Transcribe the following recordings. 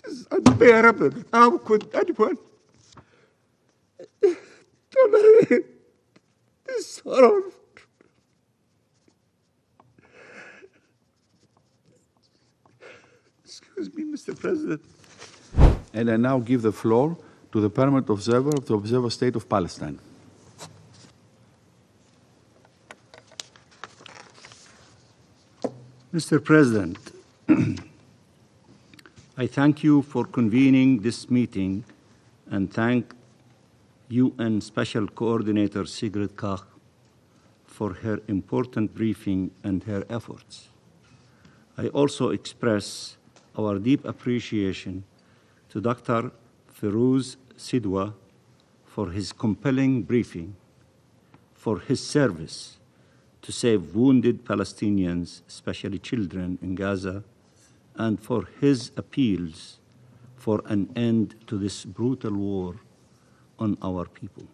This is unbearable. How could anyone tolerate this horror? Excuse me, Mr. President. And I now give the floor to the permanent observer of the Observer State of Palestine. Mr. President, I thank you for convening this meeting and thank UN Special Coordinator Sigrid Kaag for her important briefing and her efforts. I also express our deep appreciation to Dr. Ferouz Sidwa for his compelling briefing, for his service to save wounded Palestinians, especially children in Gaza, and for his appeals for an end to this brutal war on our people.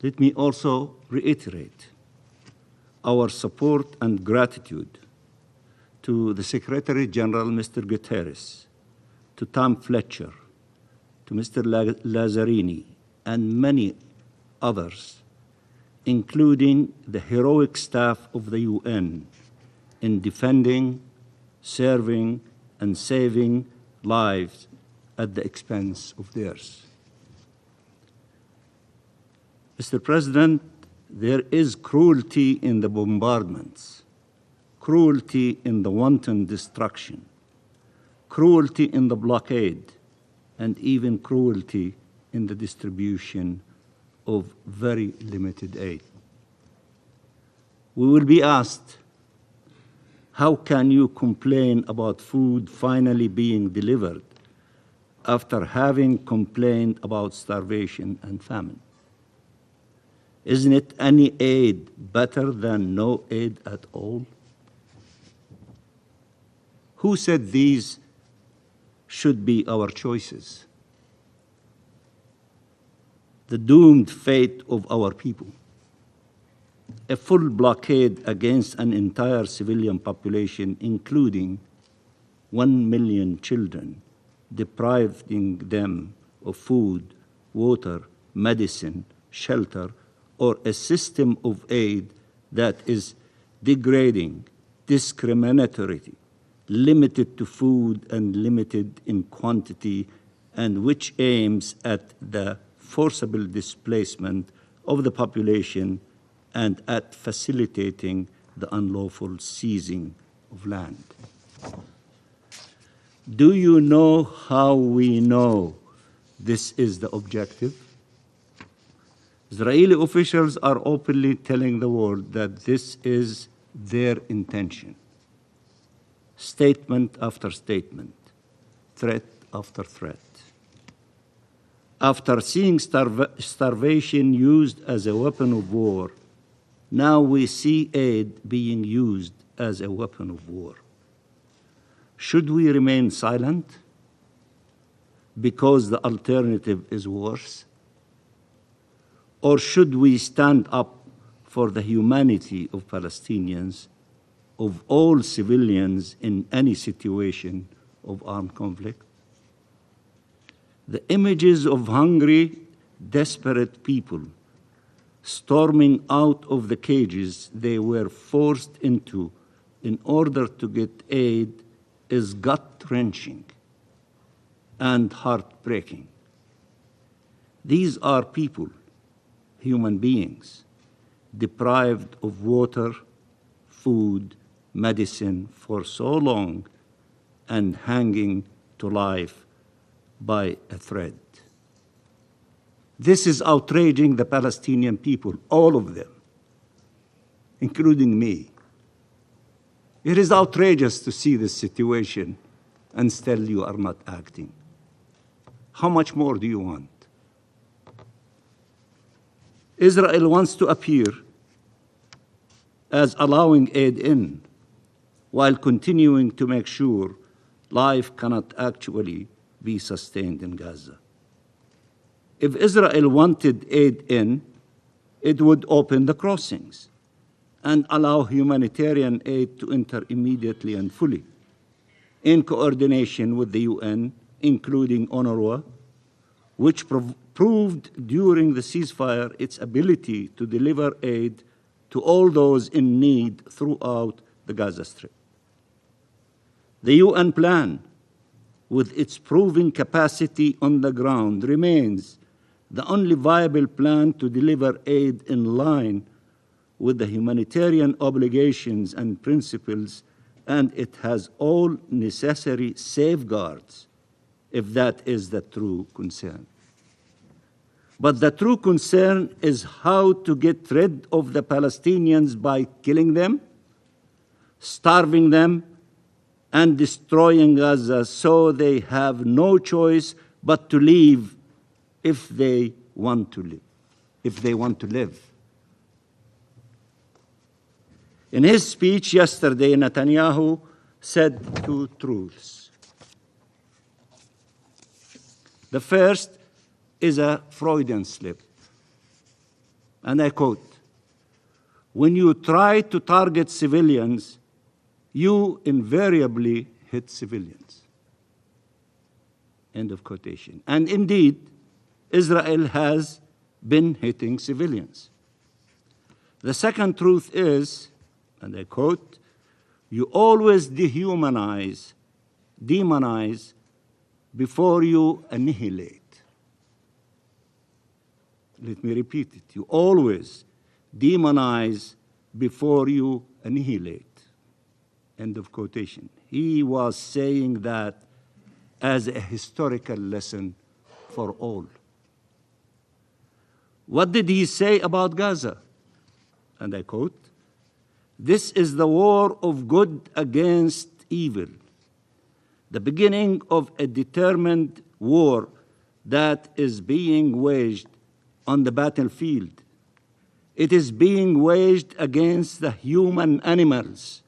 Let me also reiterate our support and gratitude to the Secretary General, Mr. Guterres, to Tom Fletcher, to Mr. Lazzarini, and many others, including the heroic staff of the UN in defending, serving, and saving lives at the expense of theirs. Mr. President, there is cruelty in the bombardments, cruelty in the wanton destruction, cruelty in the blockade, and even cruelty in the distribution of very limited aid. We will be asked, how can you complain about food finally being delivered after having complained about starvation and famine? Isn't it any aid better than no aid at all? Who said these should be our choices? The doomed fate of our people. A full blockade against an entire civilian population, including 1 million children, depriving them of food, water, medicine, shelter, or a system of aid that is degrading, discriminatory, limited to food and limited in quantity, and which aims at the forcible displacement of the population and at facilitating the unlawful seizing of land. Do you know how we know this is the objective? Israeli officials are openly telling the world that this is their intention. Statement after statement, threat after threat. After seeing starvation used as a weapon of war, now we see aid being used as a weapon of war. Should we remain silent because the alternative is worse? Or should we stand up for the humanity of Palestinians, of all civilians in any situation of armed conflict? The images of hungry, desperate people storming out of the cages they were forced into in order to get aid is gut-wrenching and heartbreaking. These are people, human beings, deprived of water, food, medicine for so long and hanging to life by a thread. This is outraging the Palestinian people, all of them, including me. It is outrageous to see this situation and still you are not acting. How much more do you want? Israel wants to appear as allowing aid in, while continuing to make sure life cannot actually be sustained in Gaza. If Israel wanted aid in, it would open the crossings and allow humanitarian aid to enter immediately and fully. in coordination with the UN, including UNRWA, which proved during the ceasefire its ability to deliver aid to all those in need throughout the Gaza Strip. The UN plan, with its proven capacity on the ground, remains the only viable plan to deliver aid in line with the humanitarian obligations and principles, and it has all necessary safeguards, if that is the true concern. But the true concern is how to get rid of the Palestinians by killing them, starving them, and destroying Gaza so they have no choice but to leave if they want to live. In his speech yesterday, Netanyahu said two truths. The first is a Freudian slip, and I quote, "When you try to target civilians, you invariably hit civilians." End of quotation. And indeed, Israel has been hitting civilians. The second truth is, and I quote, "You always demonize before you annihilate." Let me repeat it. You always demonize before you annihilate. End of quotation. He was saying that as a historical lesson for all. What did he say about Gaza? And I quote, "This is the war of good against evil, the beginning of a determined war that is being waged on the battlefield. It is being waged against the human animals,"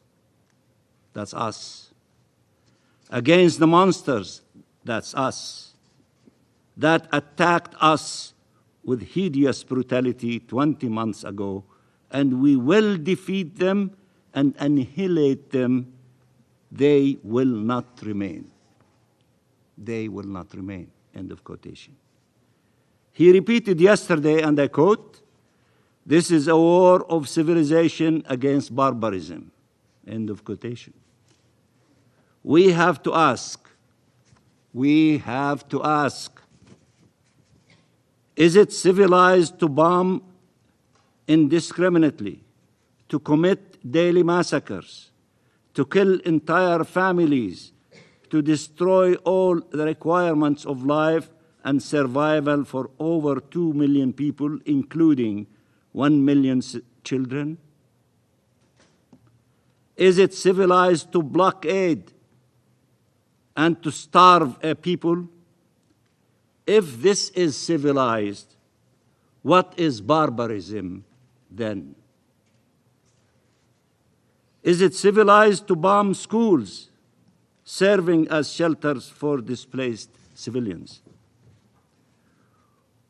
that's us, "against the monsters," that's us, "that attacked us with hideous brutality 20 months ago, and we will defeat them and annihilate them. They will not remain. They will not remain." End of quotation. He repeated yesterday, and I quote, "This is a war of civilization against barbarism." End of quotation. We have to ask, is it civilized to bomb indiscriminately, to commit daily massacres, to kill entire families, to destroy all the requirements of life and survival for over 2 million people, including 1 million children? Is it civilized to blockade and to starve a people? If this is civilized, what is barbarism then? Is it civilized to bomb schools, serving as shelters for displaced civilians?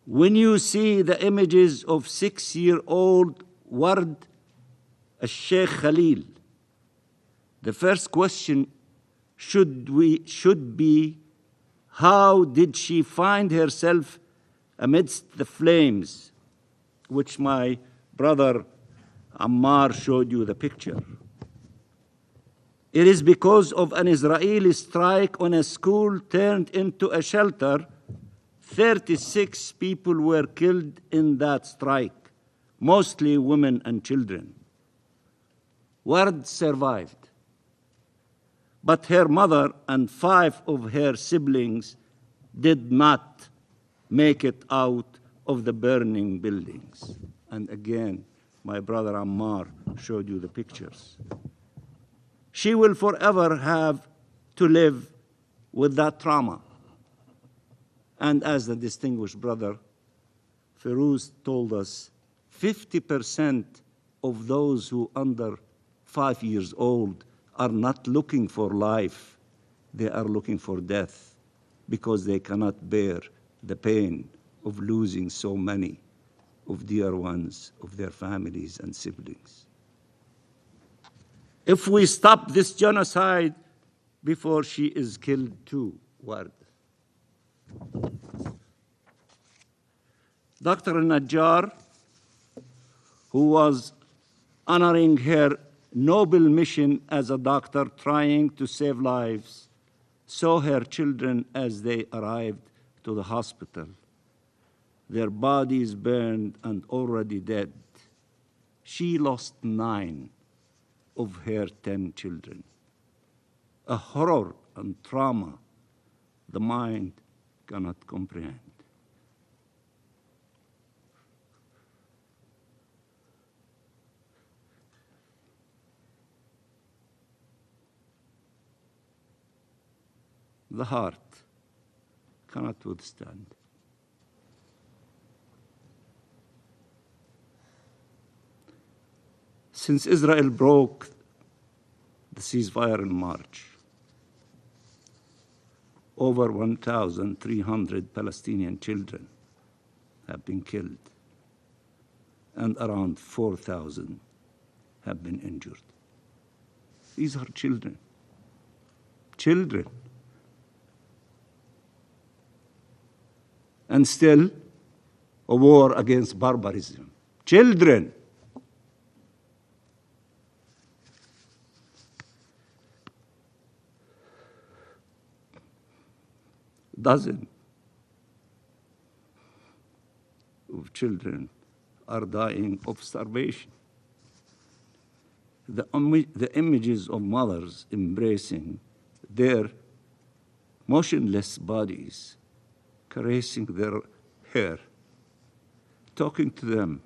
When you see the images of 6-year-old Ward al-Sheikh Khalil, the first question should be, how did she find herself amidst the flames, which my brother Ammar showed you the picture? It is because of an Israeli strike on a school turned into a shelter. 36 people were killed in that strike, mostly women and children. Ward survived, but her mother and 5 of her siblings did not make it out of the burning buildings. And again, my brother Ammar showed you the pictures. She will forever have to live with that trauma. And as the distinguished brother Ferouz told us, 50% of those who are under 5 years old are not looking for life. They are looking for death because they cannot bear the pain of losing so many of dear ones, of their families and siblings. If we stop this genocide, before she is killed too. Word. Dr. Najjar, who was honoring her noble mission as a doctor trying to save lives, saw her children as they arrived to the hospital, their bodies burned and already dead. She lost 9 of her 10 children. A horror and trauma the mind cannot comprehend. The heart cannot withstand. Since Israel broke the ceasefire in March, over 1,300 Palestinian children have been killed, and around 4,000 have been injured. These are children. Children. And still, a war against barbarism. Children. Dozens of children are dying of starvation. The images of mothers embracing their motionless bodies, caressing their hair, talking to them,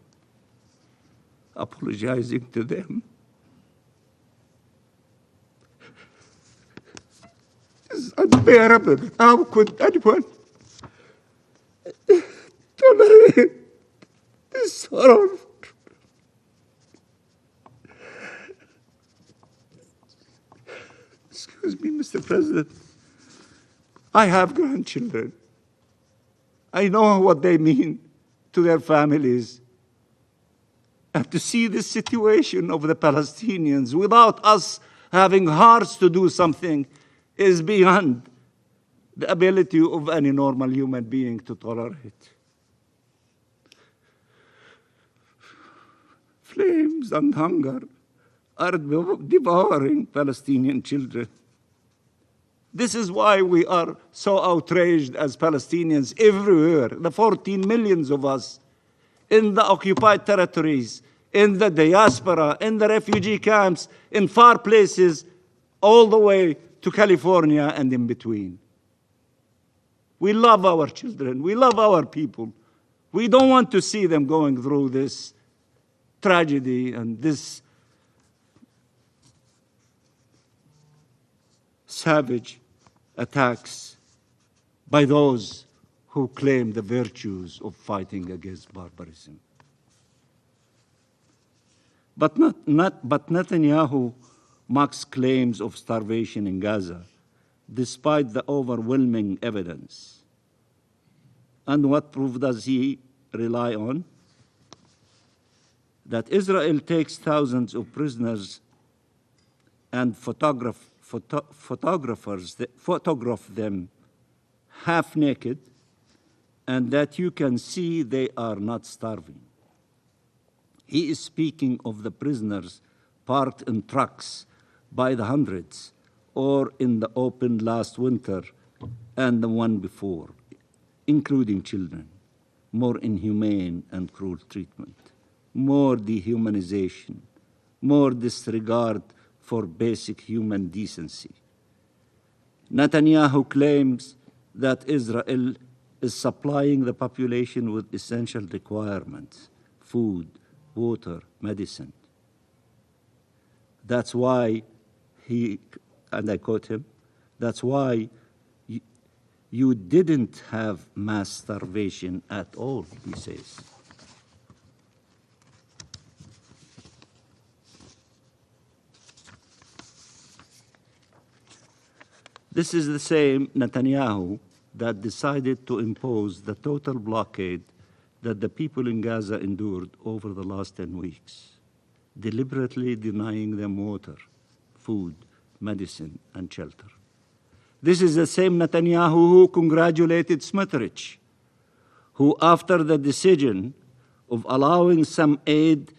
apologizing to them. It's unbearable. How could anyone tolerate this sorrow? Excuse me, Mr. President. I have grandchildren. I know what they mean to their families. And to see this situation of the Palestinians without us having hearts to do something is beyond the ability of any normal human being to tolerate. Flames and hunger are devouring Palestinian children. This is why we are so outraged as Palestinians everywhere, the 14 millions of us in the occupied territories, in the diaspora, in the refugee camps, in far places, all the way to California and in between. We love our children. We love our people. We don't want to see them going through this tragedy and this savage attacks by those who claim the virtues of fighting against barbarism. But Netanyahu mocks claims of starvation in Gaza, despite the overwhelming evidence. And what proof does he rely on? That Israel takes thousands of prisoners and photograph them half naked, and that you can see they are not starving. He is speaking of the prisoners parked in trucks by the hundreds, or in the open last winter and the one before, including children. More inhumane and cruel treatment, more dehumanization, more disregard for basic human decency. Netanyahu claims that Israel is supplying the population with essential requirements: food, water, medicine. That's why he, and I quote him, that's why you didn't have mass starvation at all, he says. This is the same Netanyahu that decided to impose the total blockade that the people in Gaza endured over the last 10 weeks, deliberately denying them water, food, medicine, and shelter. This is the same Netanyahu who congratulated Smotrich, who after the decision of allowing some aid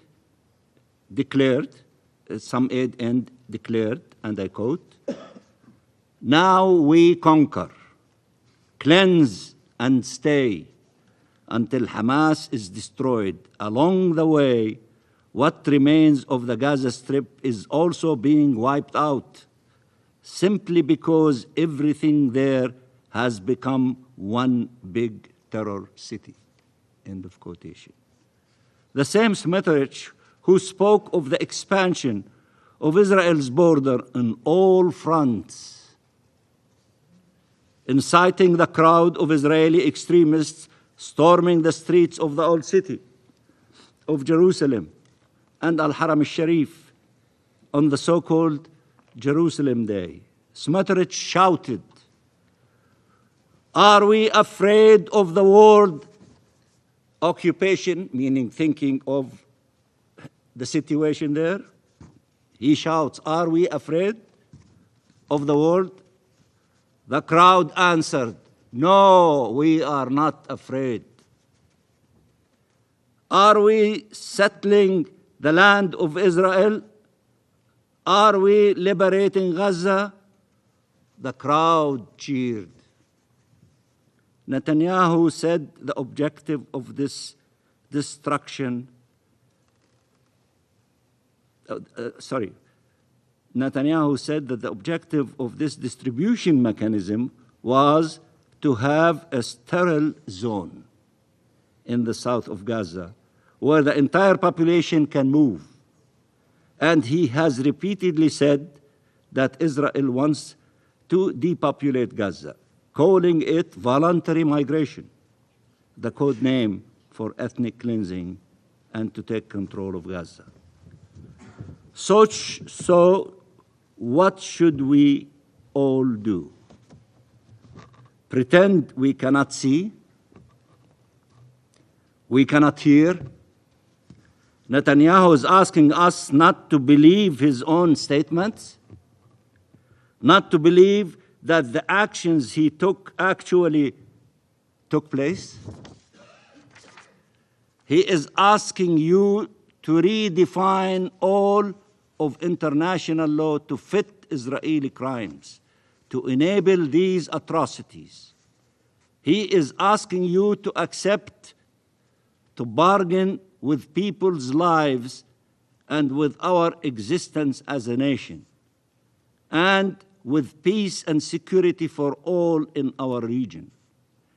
end declared, and I quote, "Now we conquer, cleanse and stay until Hamas is destroyed. Along the way, what remains of the Gaza Strip is also being wiped out, simply because everything there has become one big terror city." End of quotation. The same Smotrich who spoke of the expansion of Israel's border on all fronts, inciting the crowd of Israeli extremists storming the streets of the old city of Jerusalem and Al-Haram al-Sharif on the so-called Jerusalem Day. Smotrich shouted, "Are we afraid of the world occupation," meaning thinking of the situation there? He shouts, "Are we afraid of the world?" The crowd answered, "No, we are not afraid." "Are we settling the land of Israel? Are we liberating Gaza?" The crowd cheered. Netanyahu said the objective of this destruction, Netanyahu said that the objective of this distribution mechanism was to have a sterile zone in the south of Gaza where the entire population can move. And he has repeatedly said that Israel wants to depopulate Gaza, calling it voluntary migration, the code name for ethnic cleansing, and to take control of Gaza. So what should we all do? Pretend we cannot see? We cannot hear? Netanyahu is asking us not to believe his own statements, not to believe that the actions he took actually took place. He is asking you to redefine all of international law to fit Israeli crimes, to enable these atrocities. He is asking you to accept, to bargain with people's lives and with our existence as a nation, and with peace and security for all in our region.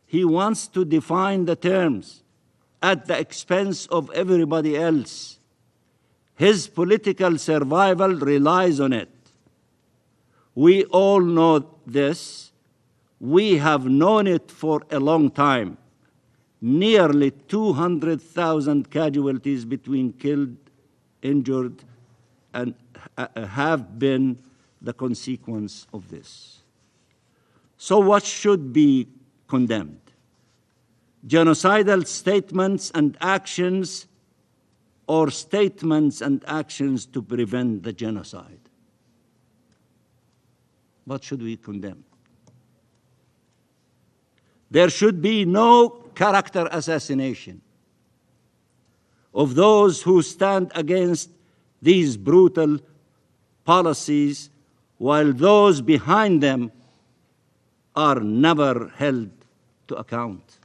He wants to define the terms at the expense of everybody else. His political survival relies on it. We all know this. We have known it for a long time. Nearly 200,000 casualties between killed, injured, and have been the consequence of this. So what should be condemned? Genocidal statements and actions, or statements and actions to prevent the genocide? What should we condemn? There should be no character assassination of those who stand against these brutal policies, while those behind them are never held to account.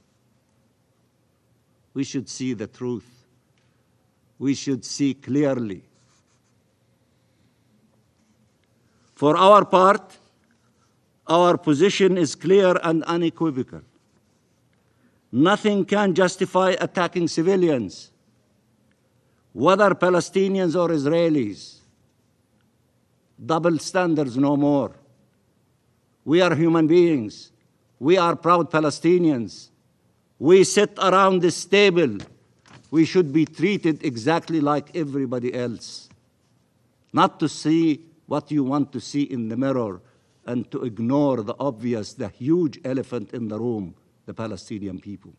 We should see the truth. We should see clearly. For our part, our position is clear and unequivocal. Nothing can justify attacking civilians, whether Palestinians or Israelis. Double standards no more. We are human beings. We are proud Palestinians. We sit around this table. We should be treated exactly like everybody else. Not to see what you want to see in the mirror and to ignore the obvious, the huge elephant in the room, the Palestinian people.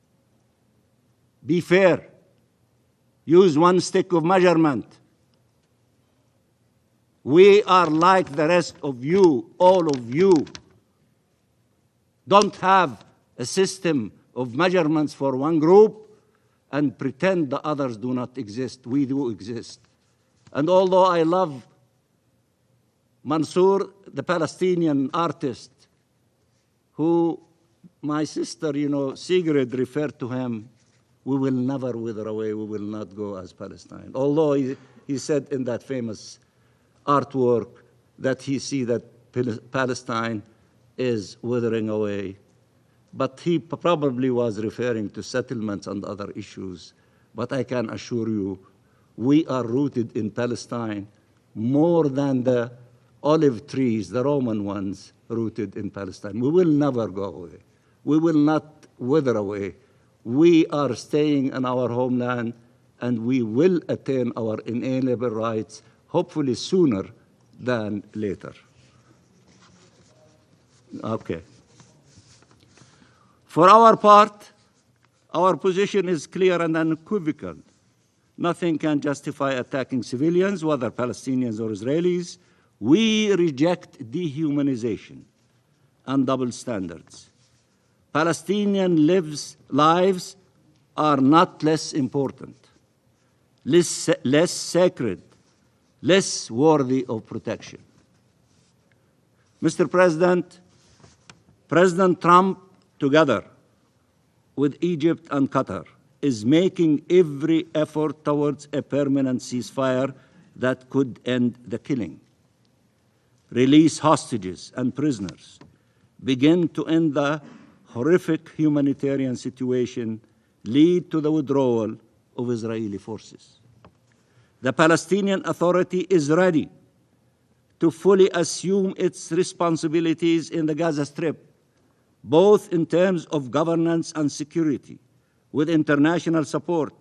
Be fair. Use one stick of measurement. We are like the rest of you, all of you. Don't have a system of measurements for one group and pretend the others do not exist. We do exist. And although I love Mansour, the Palestinian artist, who my sister, Sigrid referred to him, we will never wither away, we will not go as Palestine. Although he said in that famous artwork that he see that Palestine is withering away. But he probably was referring to settlements and other issues. But I can assure you, we are rooted in Palestine more than the olive trees, the Roman ones, rooted in Palestine. We will never go away. We will not wither away. We are staying in our homeland, and we will attain our inalienable rights, hopefully sooner than later. Okay. For our part, our position is clear and unequivocal. Nothing can justify attacking civilians, whether Palestinians or Israelis. We reject dehumanization and double standards. Palestinian lives are not less important, less sacred, less worthy of protection. Mr. President, President Trump, together with Egypt and Qatar, is making every effort towards a permanent ceasefire that could end the killing, release hostages and prisoners, begin to end the horrific humanitarian situation, lead to the withdrawal of Israeli forces. The Palestinian Authority is ready to fully assume its responsibilities in the Gaza Strip, both in terms of governance and security, with international support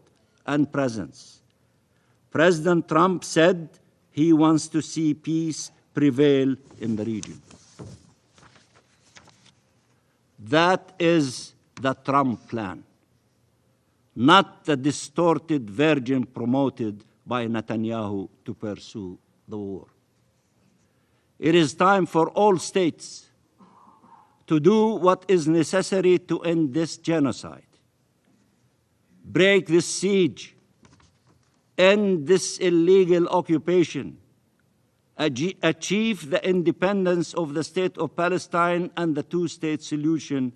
and presence. President Trump said he wants to see peace prevail in the region. That is the Trump plan, not the distorted version promoted by Netanyahu to pursue the war. It is time for all states to do what is necessary to end this genocide, break this siege, end this illegal occupation, achieve the independence of the state of Palestine and the two-state solution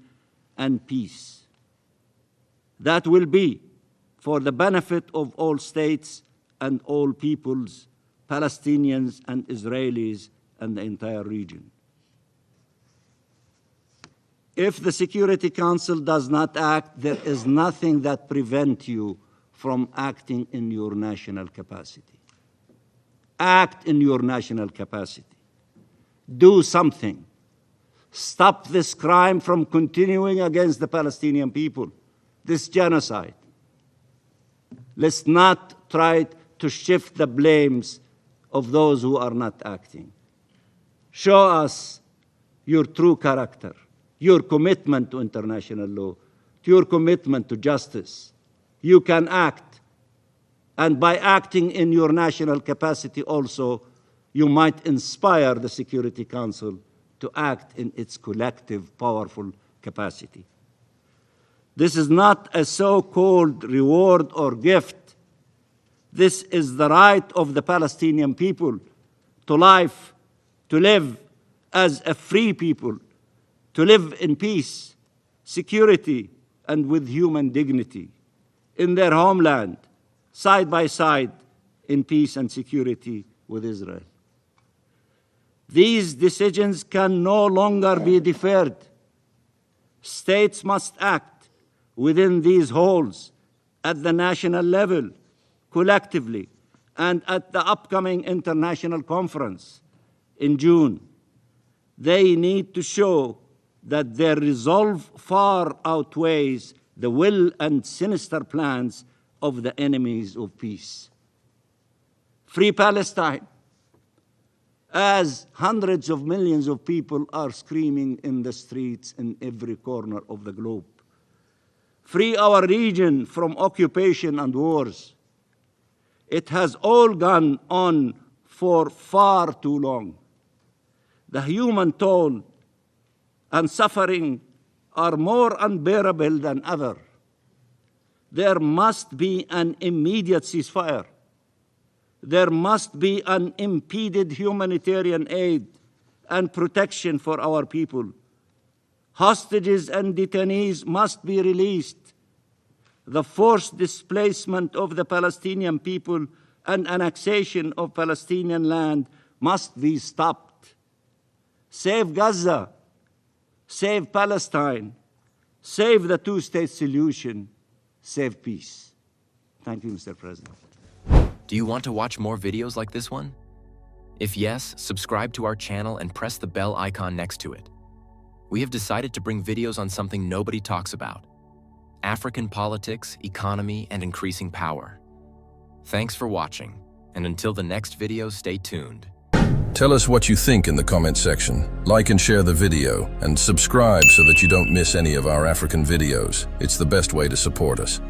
and peace. That will be for the benefit of all states and all peoples, Palestinians and Israelis and the entire region. If the Security Council does not act, there is nothing that prevents you from acting in your national capacity. Act in your national capacity. Do something. Stop this crime from continuing against the Palestinian people, this genocide. Let's not try to shift the blames of those who are not acting. Show us your true character, your commitment to international law, your commitment to justice. You can act. And by acting in your national capacity also, you might inspire the Security Council to act in its collective, powerful capacity. This is not a so-called reward or gift. This is the right of the Palestinian people to life, to live as a free people, to live in peace, security, and with human dignity in their homeland, side by side, in peace and security with Israel. These decisions can no longer be deferred. States must act within these halls at the national level, collectively, and at the upcoming international conference in June. They need to show that their resolve far outweighs the will and sinister plans of the enemies of peace. Free Palestine, as hundreds of millions of people are screaming in the streets in every corner of the globe. Free our region from occupation and wars. It has all gone on for far too long. The human toll and suffering are more unbearable than ever. There must be an immediate ceasefire. There must be unimpeded humanitarian aid and protection for our people. Hostages and detainees must be released. The forced displacement of the Palestinian people and annexation of Palestinian land must be stopped. Save Gaza, save Palestine, save the two-state solution, save peace. Thank you, Mr. President. Do you want to watch more videos like this one? If yes, subscribe to our channel and press the bell icon next to it. We have decided to bring videos on something nobody talks about: African politics, economy, and increasing power. Thanks for watching, and until the next video, stay tuned. Tell us what you think in the comment section. Like and share the video, and subscribe so that you don't miss any of our African videos. It's the best way to support us.